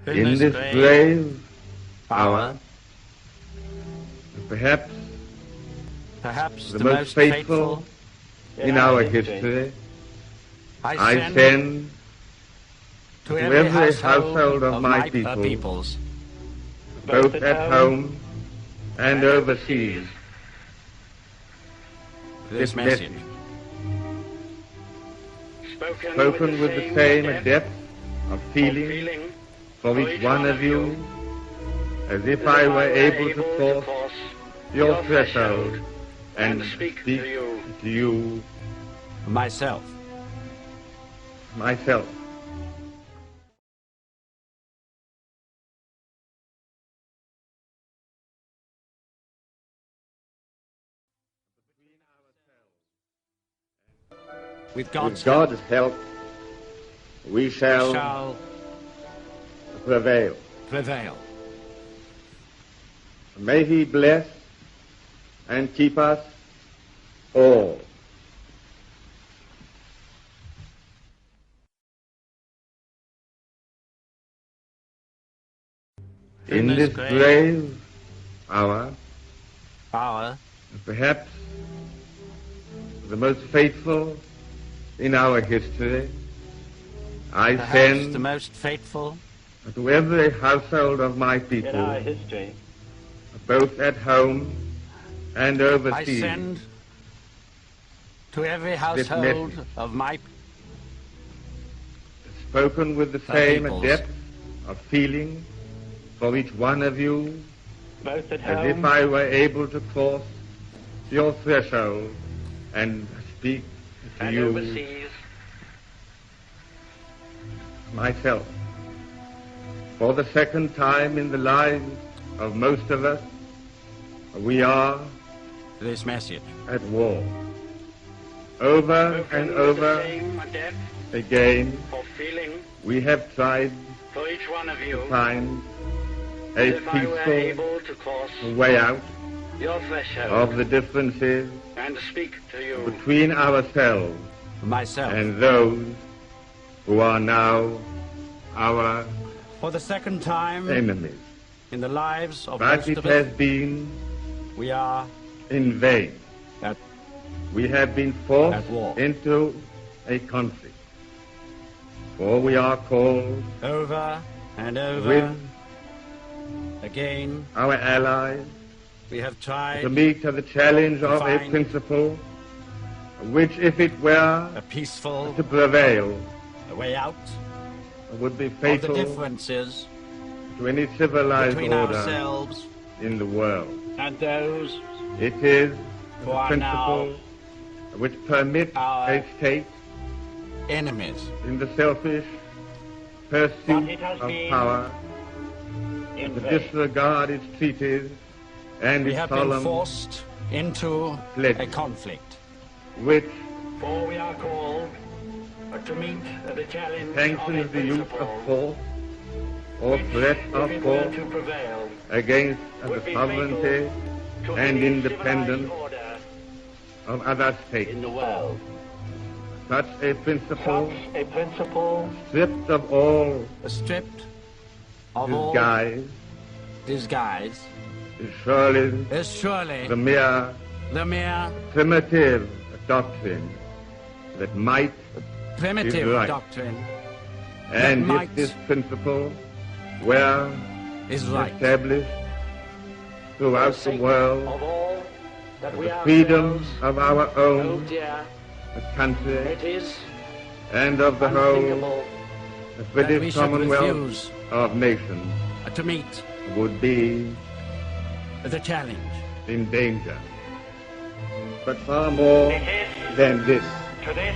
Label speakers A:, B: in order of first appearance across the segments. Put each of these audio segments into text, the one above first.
A: In this grave hour, perhaps the most faithful in our history, I send to every household of my peoples, both at home and overseas, this message, spoken with the same depth of feeling for each one of you, as if I were able to cross your threshold and speak to you
B: myself. With God's
A: help, we shall prevail. May He bless and keep us all. In this grave hour, perhaps the most faithful in our history, I send
B: the most faithful
A: to every household of my people,
B: in our history,
A: both at home and overseas.
B: I send to every household of my
A: spoken with the same depth of feeling for each one of you,
B: both at
A: as
B: home
A: if I were able to cross your threshold and speak to
B: and
A: you
B: overseas,
A: myself. For the second time in the lives of most of us, we are
B: this message
A: at war. Over and over again, we have tried
B: for each one of you
A: to find a peaceful way out
B: your threshold
A: of the differences
B: and speak to you
A: between ourselves
B: myself
A: and those who are now our
B: for the second time
A: enemies.
B: in the lives of
A: But
B: most
A: it
B: of
A: has
B: us.
A: been
B: We are
A: in vain.
B: at
A: We have been forced
B: At war.
A: into a conflict. For we are called
B: over and over
A: with
B: again.
A: our allies
B: We have tried
A: to meet the challenge of a
B: find
A: principle which, if it were
B: a peaceful
A: to prevail,
B: way out
A: would be
B: of the
A: fatal
B: differences
A: to any civilized
B: between
A: order
B: ourselves
A: in the world.
B: and those
A: It is
B: who
A: a
B: are
A: principle
B: now
A: which permits
B: our
A: a state
B: enemies.
A: in the selfish
B: But
A: pursuit
B: it has
A: of
B: been
A: power
B: in
A: to
B: vain.
A: disregard its treaties and
B: We
A: its
B: have been
A: solemn
B: forced into
A: pledges,
B: a conflict.
A: which
B: For we are called to meet the challenge
A: sanctions the use of force or threat of force
B: to prevail
A: against the sovereignty and independence of other states.
B: in the world.
A: Such a principle,
B: A principle
A: stripped of all
B: stripped of all
A: disguise,
B: disguise
A: is surely
B: is surely
A: the mere
B: the mere
A: primitive doctrine that might
B: primitive
A: right.
B: doctrine
A: and if
B: might
A: this principle were
B: is right.
A: established throughout the world,
B: Of all that we
A: the
B: are
A: freedoms of our own
B: oh dear,
A: country
B: it is
A: and of the whole
B: unthinkable
A: the
B: that we
A: British
B: should
A: Commonwealth
B: refuse
A: of nations
B: to meet
A: would be
B: the challenge.
A: in danger. But far more than this,
B: To this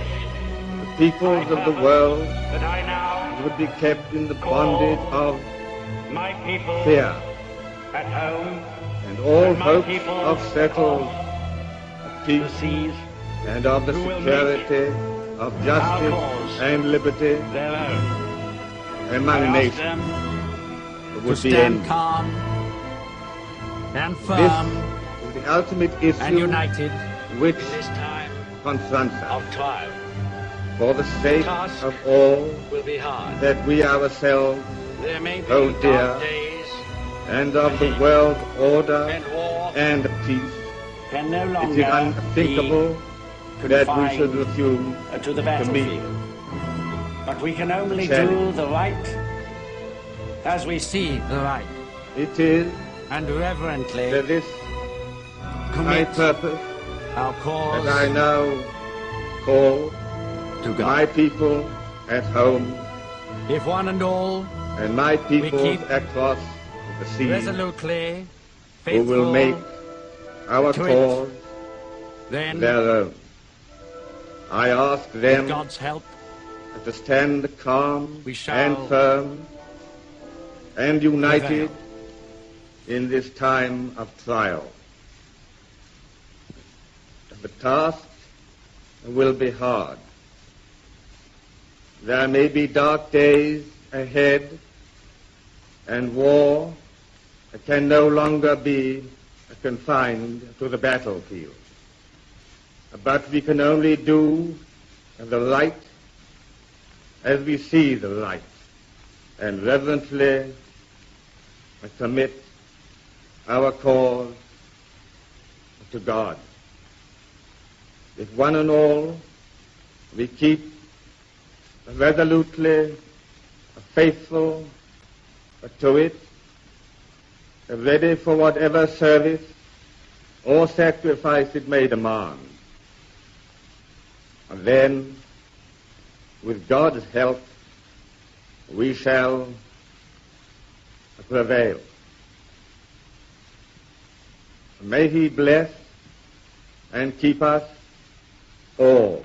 A: the peoples of the world
B: that I now
A: would be kept in the bondage of
B: my people
A: fear,
B: at home
A: and all
B: my
A: hopes
B: people
A: of settled peace
B: sees
A: and of the
B: who will
A: security of justice
B: cause
A: and liberty
B: their own.
A: among
B: I ask
A: nations
B: them
A: would
B: to
A: be
B: stand
A: ended.
B: calm and
A: This
B: firm
A: is the ultimate
B: and
A: issue
B: united
A: which
B: in this time
A: confronts us.
B: of trial.
A: For the sake
B: task
A: of all
B: Will be hard.
A: that we ourselves
B: There may
A: hold dear, and of the world order and peace,
B: can no
A: it is
B: longer
A: unthinkable
B: be
A: that we
B: confined
A: should refuse
B: to the
A: to meet.
B: battlefield. But we can only
A: challenge.
B: do the right as we see the right,
A: It is
B: and reverently
A: to this high
B: commit
A: purpose
B: our cause
A: that I now call
B: to
A: my
B: God.
A: people at home
B: If one and all
A: and my people
B: keep
A: across the sea
B: resolutely
A: who will
B: faithful
A: make our
B: to it,
A: cause
B: then
A: their own. I ask
B: with
A: them
B: God's help
A: to stand calm
B: we shall
A: and firm and united
B: prevail.
A: in this time of trial. The task will be hard. There may be dark days ahead, and war can no longer be confined to the battlefield. But we can only do the light as we see the light, and reverently commit our cause to God. If one and all we keep resolutely faithful to it, ready for whatever service or sacrifice it may demand, and then, with God's help, we shall prevail. May He bless and keep us all.